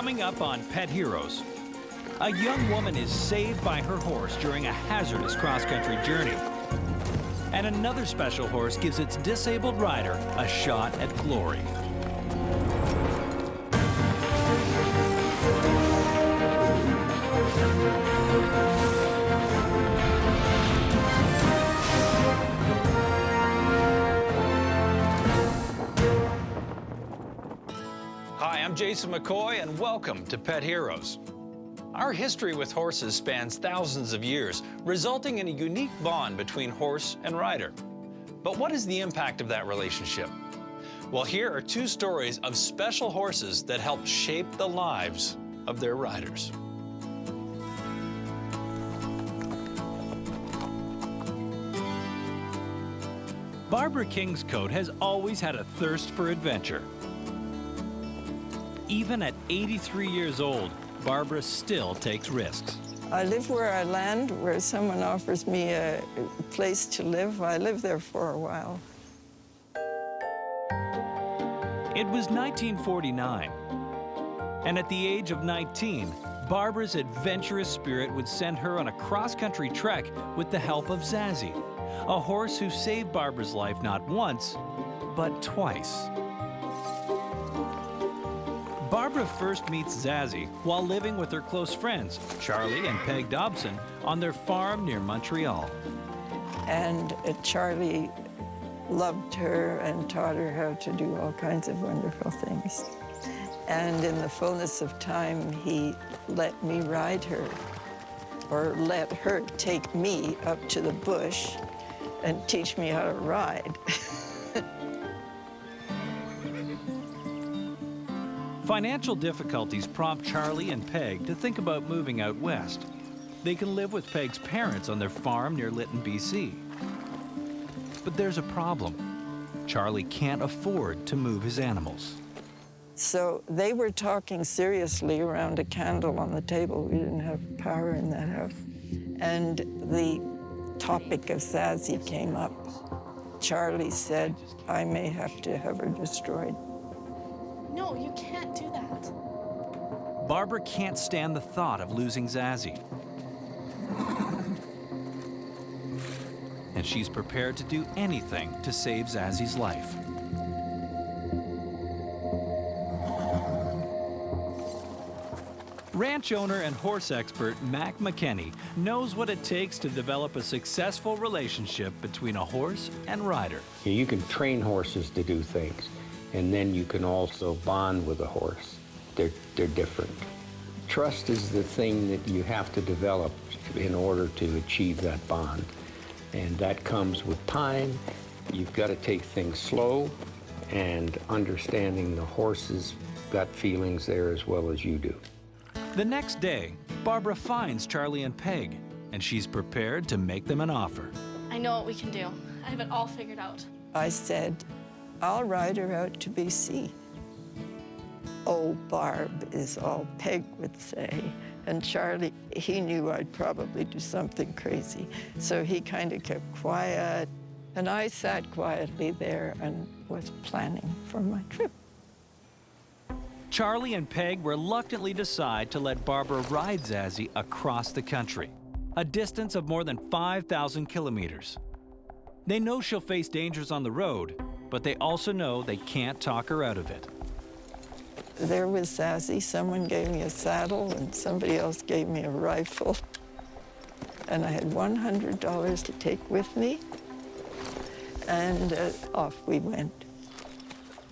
Coming up on Pet Heroes, a young woman is saved by her horse during a hazardous cross-country journey. And another special horse gives its disabled rider a shot at glory. Hi, I'm Jason McCoy, and welcome to Pet Heroes. Our history with horses spans thousands of years, resulting in a unique bond between horse and rider. But what is the impact of that relationship? Well, here are two stories of special horses that helped shape the lives of their riders. Barbara Kingscote has always had a thirst for adventure. Even at 83 years old, Barbara still takes risks. I live where I land, where someone offers me a place to live. I live there for a while. It was 1949, and at the age of 19, Barbara's adventurous spirit would send her on a cross-country trek with the help of Zazie, a horse who saved Barbara's life not once, but twice. Barbara first meets Zazie while living with her close friends, Charlie and Peg Dobson, on their farm near Montreal. And Charlie loved her and taught her how to do all kinds of wonderful things. And in the fullness of time, he let me ride her, or let her take me up to the bush and teach me how to ride. Financial difficulties prompt Charlie and Peg to think about moving out west. They can live with Peg's parents on their farm near Lytton, BC. But there's a problem. Charlie can't afford to move his animals. So they were talking seriously around a candle on the table. We didn't have power in that house. And the topic of Zazie came up. Charlie said, I may have to have her destroyed. No, you can't do that. Barbara can't stand the thought of losing Zazie. And she's prepared to do anything to save Zazie's life. Ranch owner and horse expert Mac McKenney knows what it takes to develop a successful relationship between a horse and rider. You can train horses to do things, and then you can also bond with a horse. They're different. Trust is the thing that you have to develop in order to achieve that bond. And that comes with time. You've got to take things slow and understanding the horse's gut feelings there as well as you do. The next day, Barbara finds Charlie and Peg, and she's prepared to make them an offer. I know what we can do. I have it all figured out. I said, I'll ride her out to BC. Oh, Barb, is all Peg would say. And Charlie, he knew I'd probably do something crazy. So he kind of kept quiet. And I sat quietly there and was planning for my trip. Charlie and Peg reluctantly decide to let Barbara ride Zazie across the country, a distance of more than 5,000 kilometers. They know she'll face dangers on the road, but they also know they can't talk her out of it. There was Zazie. Someone gave me a saddle, and somebody else gave me a rifle. And I had $100 to take with me, and off we went.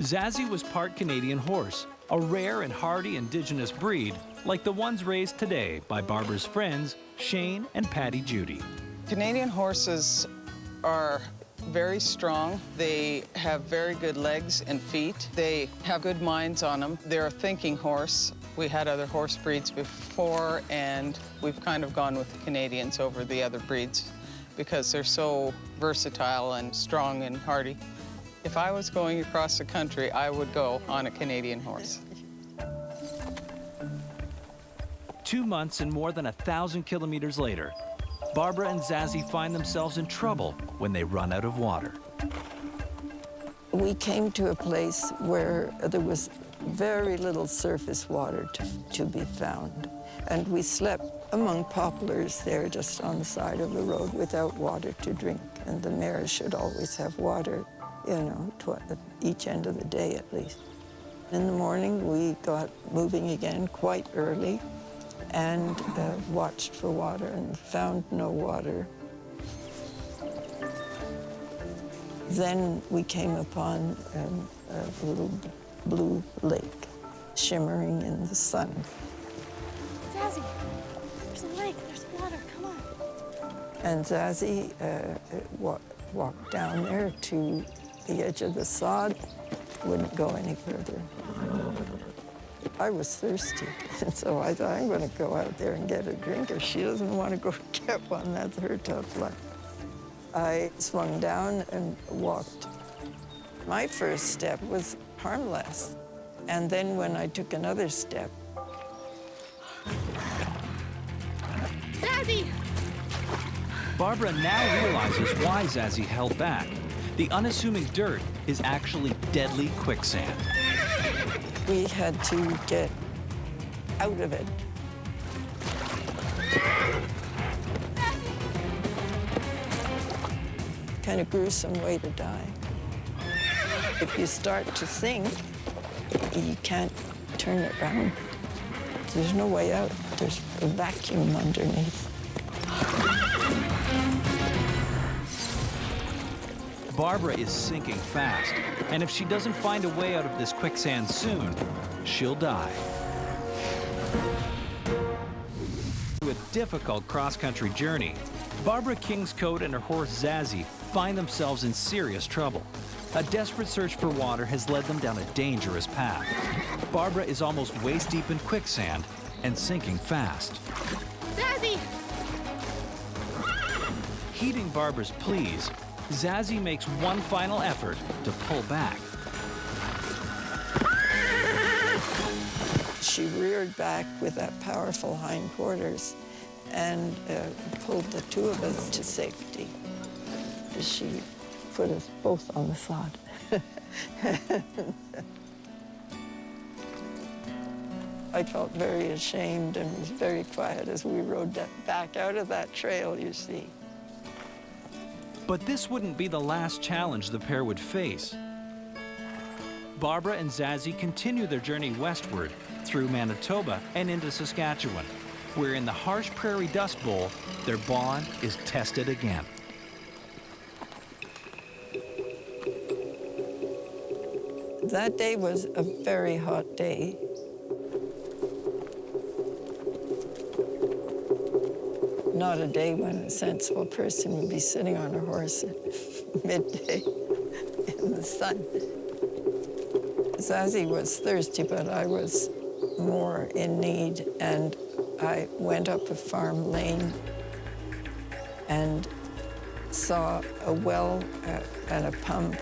Zazie was part Canadian horse, a rare and hardy indigenous breed, like the ones raised today by Barbara's friends, Shane and Patty Judy. Canadian horses are very strong. They have very good legs and feet. They have good minds on them. They're a thinking horse. We had other horse breeds before, and we've kind of gone with the Canadians over the other breeds because they're so versatile and strong and hardy. If I was going across the country, I would go on a Canadian horse. 2 months and more than 1,000 kilometers later, Barbara and Zazie find themselves in trouble when they run out of water. We came to a place where there was very little surface water to be found. And we slept among poplars there just on the side of the road without water to drink. And the mares should always have water, you know, at each end of the day at least. In the morning, we got moving again quite early and watched for water and found no water. Then we came upon a little blue lake shimmering in the sun. Zazie, there's a lake, there's water, come on. And Zazie walked down there to the edge of the sod, wouldn't go any further. I was thirsty, and so I thought, I'm going to go out there and get a drink. If she doesn't want to go get one, that's her tough luck. I swung down and walked. My first step was harmless. And then when I took another step... Zazie! Barbara now realizes why Zazie held back. The unassuming dirt is actually deadly quicksand. We had to get out of it. Kind of gruesome way to die. If you start to sink, you can't turn it around. There's no way out. There's a vacuum underneath. Barbara is sinking fast, and if she doesn't find a way out of this quicksand soon, she'll die. A difficult cross-country journey, Barbara Kingscote and her horse Zazie find themselves in serious trouble. A desperate search for water has led them down a dangerous path. Barbara is almost waist-deep in quicksand and sinking fast. Zazie! Heeding Barbara's pleas, Zazie makes one final effort to pull back. She reared back with that powerful hindquarters and pulled the two of us to safety. She put us both on the sod. I felt very ashamed and was very quiet as we rode back out of that trail, you see. But this wouldn't be the last challenge the pair would face. Barbara and Zazie continue their journey westward through Manitoba and into Saskatchewan, where in the harsh prairie dust bowl, their bond is tested again. That day was a very hot day. Not a day when a sensible person would be sitting on a horse at midday in the sun. Zazie was thirsty, but I was more in need, and I went up a farm lane and saw a well and a pump.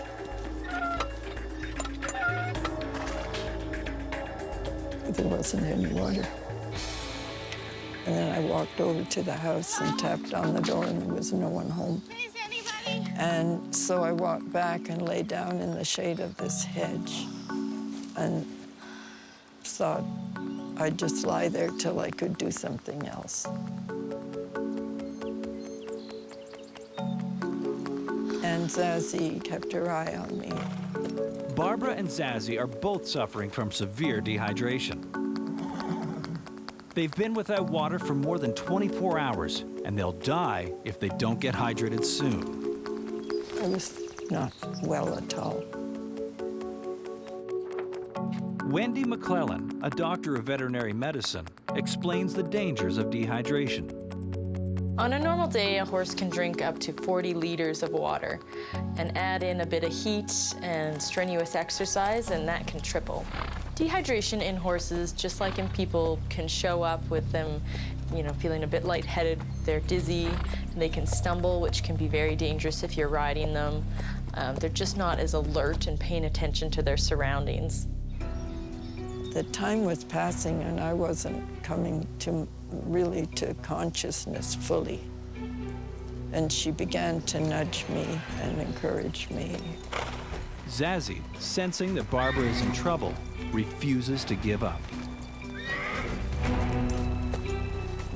There wasn't any water. And then I walked over to the house and tapped on the door, and there was no one home. Is anybody? And so I walked back and lay down in the shade of this hedge and thought I'd just lie there till I could do something else. And Zazie kept her eye on me. Barbara and Zazie are both suffering from severe dehydration. They've been without water for more than 24 hours, and they'll die if they don't get hydrated soon. I was not well at all. Wendy McClellan, a doctor of veterinary medicine, explains the dangers of dehydration. On a normal day, a horse can drink up to 40 liters of water, and add in a bit of heat and strenuous exercise, and that can triple. Dehydration in horses, just like in people, can show up with them, feeling a bit lightheaded. They're dizzy, they can stumble, which can be very dangerous if you're riding them. They're just not as alert and paying attention to their surroundings. The time was passing, and I wasn't coming to consciousness fully. And she began to nudge me and encourage me. Zazie, sensing that Barbara is in trouble, refuses to give up.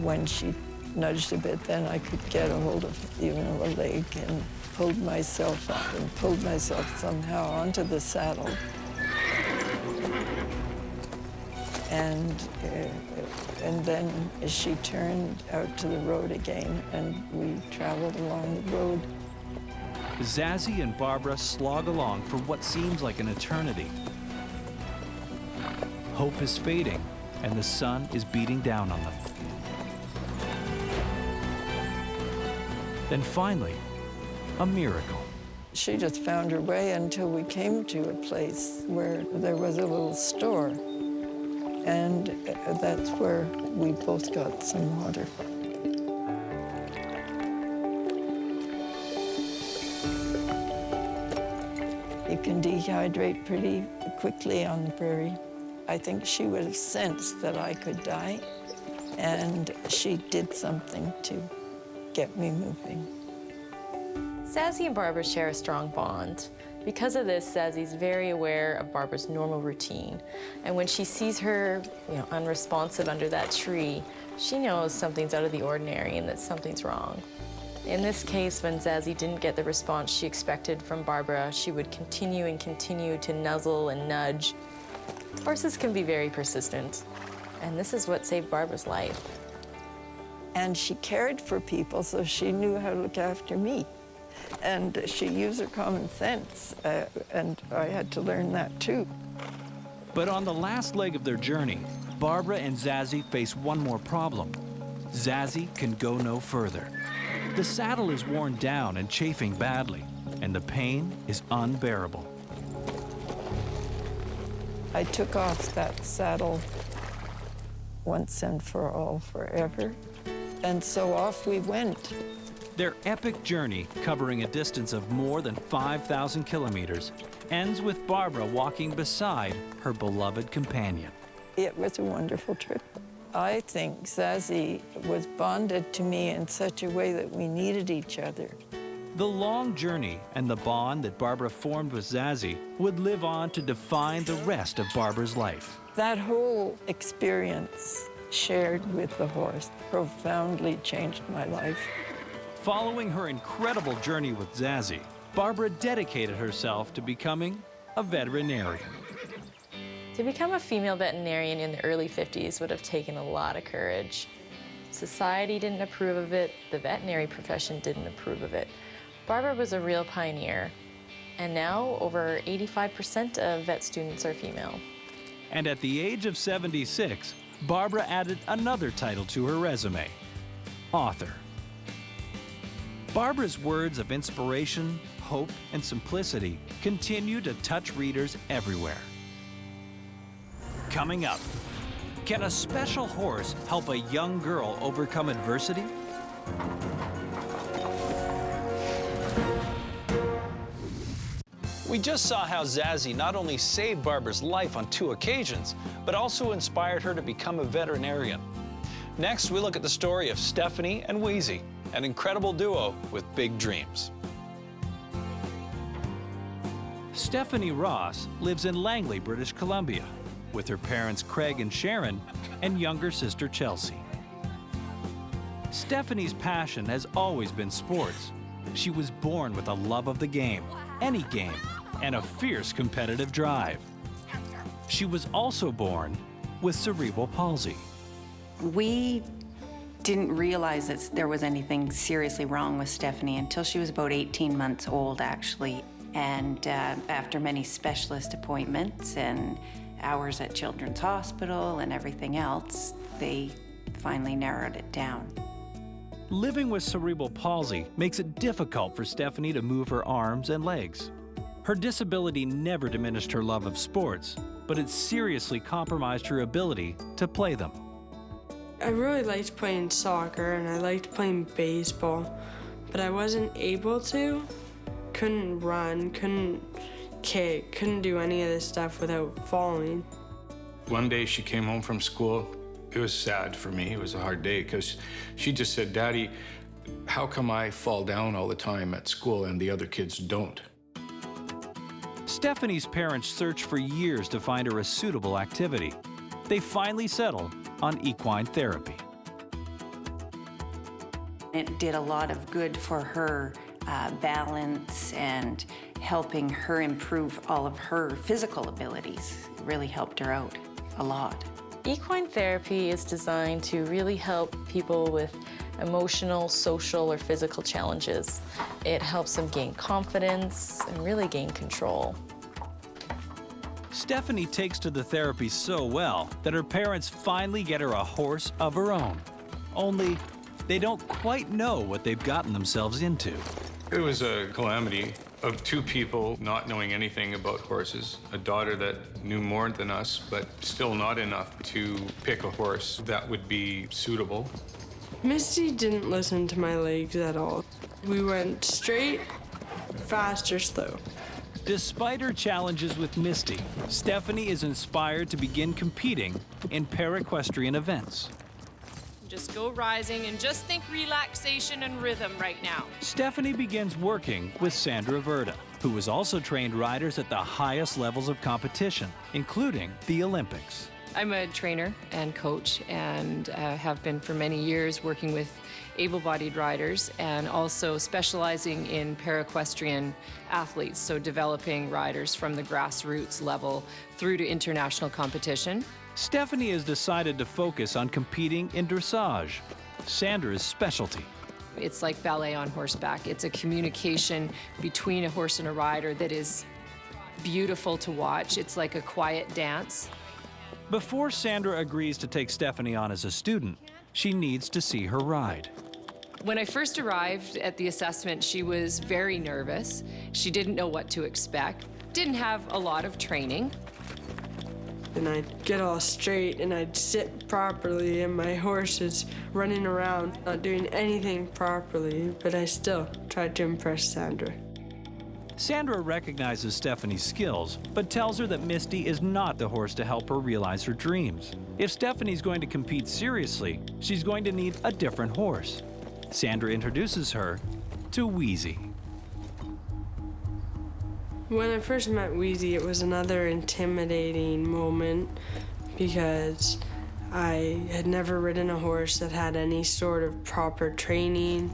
When she nudged a bit, then I could get a hold of, you know, a leg and pulled myself up and pulled myself somehow onto the saddle. And then she turned out to the road again, and we traveled along the road. Zazie and Barbara slog along for what seems like an eternity. Hope is fading, and the sun is beating down on them. Then finally, a miracle. She just found her way until we came to a place where there was a little store. And that's where we both got some water. You can dehydrate pretty quickly on the prairie. I think she would have sensed that I could die, and she did something to get me moving. Zazie and Barbara share a strong bond. Because of this, Zazie's very aware of Barbara's normal routine. And when she sees her, unresponsive under that tree, she knows something's out of the ordinary and that something's wrong. In this case, when Zazie didn't get the response she expected from Barbara, she would continue and continue to nuzzle and nudge. Horses can be very persistent, and this is what saved Barbara's life. And she cared for people, so she knew how to look after me. And she used her common sense, and I had to learn that too. But on the last leg of their journey, Barbara and Zazie face one more problem. Zazie can go no further. The saddle is worn down and chafing badly, and the pain is unbearable. I took off that saddle once and for all, forever. And so off we went. Their epic journey, covering a distance of more than 5,000 kilometers, ends with Barbara walking beside her beloved companion. It was a wonderful trip. I think Zazie was bonded to me in such a way that we needed each other. The long journey and the bond that Barbara formed with Zazie would live on to define the rest of Barbara's life. That whole experience shared with the horse profoundly changed my life. Following her incredible journey with Zazie, Barbara dedicated herself to becoming a veterinarian. To become a female veterinarian in the early 50s would have taken a lot of courage. Society didn't approve of it, the veterinary profession didn't approve of it. Barbara was a real pioneer, and now over 85% of vet students are female. And at the age of 76, Barbara added another title to her resume: author. Barbara's words of inspiration, hope, and simplicity continue to touch readers everywhere. Coming up, can a special horse help a young girl overcome adversity? We just saw how Zazie not only saved Barbara's life on 2 occasions, but also inspired her to become a veterinarian. Next, we look at the story of Stephanie and Weezy, an incredible duo with big dreams. Stephanie Ross lives in Langley, British Columbia, with her parents Craig and Sharon and younger sister Chelsea. Stephanie's passion has always been sports. She was born with a love of the game, any game, and a fierce competitive drive. She was also born with cerebral palsy. We didn't realize that there was anything seriously wrong with Stephanie until she was about 18 months old, actually. And after many specialist appointments and hours at Children's Hospital and everything else, they finally narrowed it down. Living with cerebral palsy makes it difficult for Stephanie to move her arms and legs. Her disability never diminished her love of sports, but it seriously compromised her ability to play them. I really liked playing soccer and I liked playing baseball, but I wasn't able to. Couldn't run, couldn't kick, couldn't do any of this stuff without falling. One day she came home from school. It was sad for me. It was a hard day because she just said, "Daddy, how come I fall down all the time at school and the other kids don't?" Stephanie's parents searched for years to find her a suitable activity. They finally settled on equine therapy. It did a lot of good for her balance and helping her improve all of her physical abilities. It really helped her out a lot. Equine therapy is designed to really help people with emotional, social, or physical challenges. It helps them gain confidence and really gain control. Stephanie takes to the therapy so well that her parents finally get her a horse of her own. Only, they don't quite know what they've gotten themselves into. It was a calamity of two people not knowing anything about horses. A daughter that knew more than us, but still not enough to pick a horse that would be suitable. Misty didn't listen to my legs at all. We went straight, fast, or slow. Despite her challenges with Misty, Stephanie is inspired to begin competing in para-equestrian events. Just go rising and just think relaxation and rhythm right now. Stephanie begins working with Sandra Verda, who has also trained riders at the highest levels of competition, including the Olympics. I'm a trainer and coach and have been for many years working with able-bodied riders and also specializing in para-equestrian athletes, so developing riders from the grassroots level through to international competition. Stephanie has decided to focus on competing in dressage, Sandra's specialty. It's like ballet on horseback. It's a communication between a horse and a rider that is beautiful to watch. It's like a quiet dance. Before Sandra agrees to take Stephanie on as a student, she needs to see her ride. When I first arrived at the assessment, she was very nervous. She didn't know what to expect, didn't have a lot of training. And I'd get all straight and I'd sit properly and my horse is running around, not doing anything properly, but I still tried to impress Sandra. Sandra recognizes Stephanie's skills, but tells her that Misty is not the horse to help her realize her dreams. If Stephanie's going to compete seriously, she's going to need a different horse. Sandra introduces her to Weezy. When I first met Weezy, it was another intimidating moment because I had never ridden a horse that had any sort of proper training.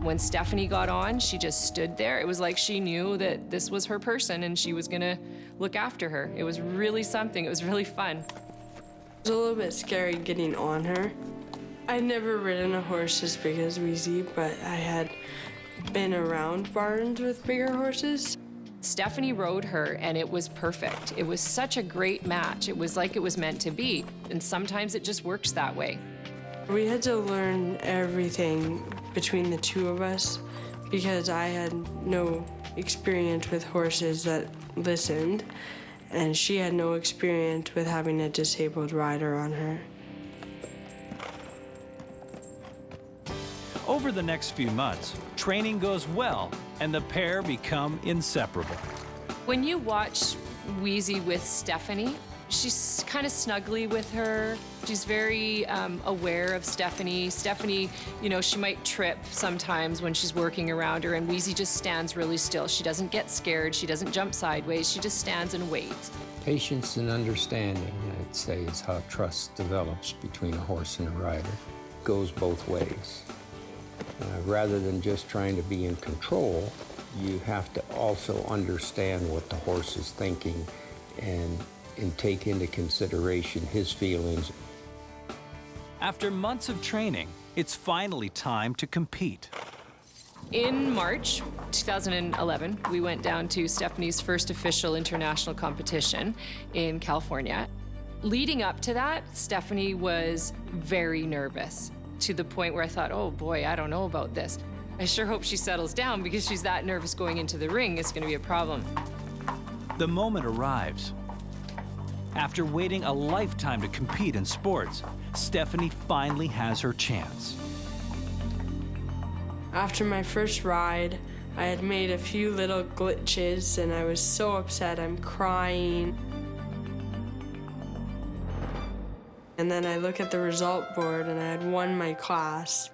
When Stephanie got on, she just stood there. It was like she knew that this was her person and she was gonna look after her. It was really something. It was really fun. It was a little bit scary getting on her. I'd never ridden a horse as big as Weezy, but I had been around barns with bigger horses. Stephanie rode her and it was perfect. It was such a great match. It was like it was meant to be. And sometimes it just works that way. We had to learn everything between the two of us because I had no experience with horses that listened, and she had no experience with having a disabled rider on her. Over the next few months, training goes well and the pair become inseparable. When you watch Weezy with Stephanie, she's kind of snuggly with her. She's very aware of Stephanie. Stephanie, you know, she might trip sometimes when she's working around her, and Weezy just stands really still. She doesn't get scared. She doesn't jump sideways. She just stands and waits. Patience and understanding, I'd say, is how trust develops between a horse and a rider. It goes both ways. Rather than just trying to be in control, you have to also understand what the horse is thinking and take into consideration his feelings. After months of training, it's finally time to compete. In March 2011, we went down to Stephanie's first official international competition in California. Leading up to that, Stephanie was very nervous, to the point where I thought, oh boy, I don't know about this. I sure hope she settles down because she's that nervous going into the ring. It's going to be a problem. The moment arrives. After waiting a lifetime to compete in sports, Stephanie finally has her chance. After my first ride, I had made a few little glitches and I was so upset, I'm crying. And then I look at the result board and I had won my class.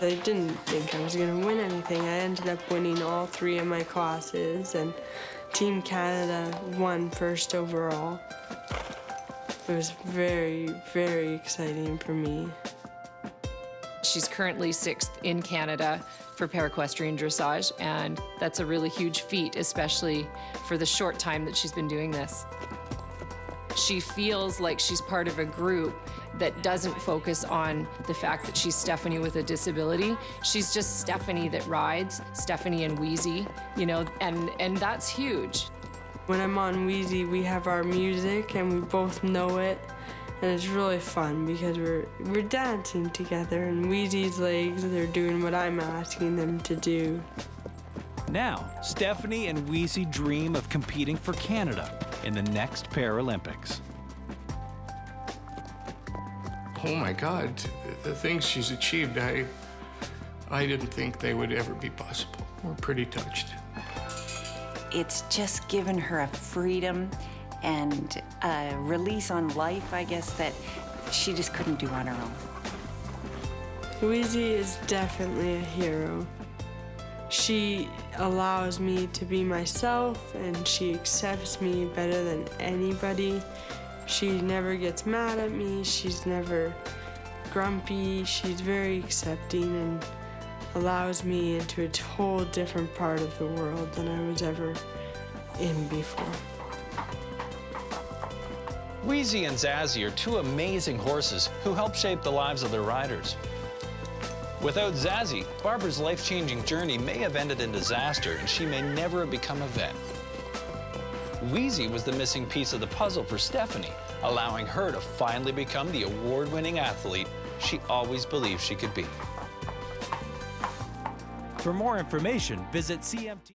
I didn't think I was going to win anything. I ended up winning all 3 of my classes, and Team Canada won first overall. It was very, very exciting for me. She's currently 6th in Canada for para-equestrian dressage, and that's a really huge feat, especially for the short time that she's been doing this. She feels like she's part of a group that doesn't focus on the fact that she's Stephanie with a disability. She's just Stephanie that rides, Stephanie and Weezy, you know, and that's huge. When I'm on Weezy, we have our music and we both know it, and it's really fun because we're dancing together, and Weezy's legs, they're doing what I'm asking them to do. Now, Stephanie and Weezy dream of competing for Canada in the next Paralympics. Oh my God, the things she's achieved, I didn't think they would ever be possible. We're pretty touched. It's just given her a freedom and a release on life, I guess, that she just couldn't do on her own. Weezy is definitely a hero. She allows me to be myself, and she accepts me better than anybody. She never gets mad at me, she's never grumpy, she's very accepting and allows me into a whole different part of the world than I was ever in before. Weezy and Zazzy are 2 amazing horses who help shape the lives of their riders. Without Zazzy, Barbara's life-changing journey may have ended in disaster, and she may never have become a vet. Weezy was the missing piece of the puzzle for Stephanie, allowing her to finally become the award-winning athlete she always believed she could be. For more information, visit CMT.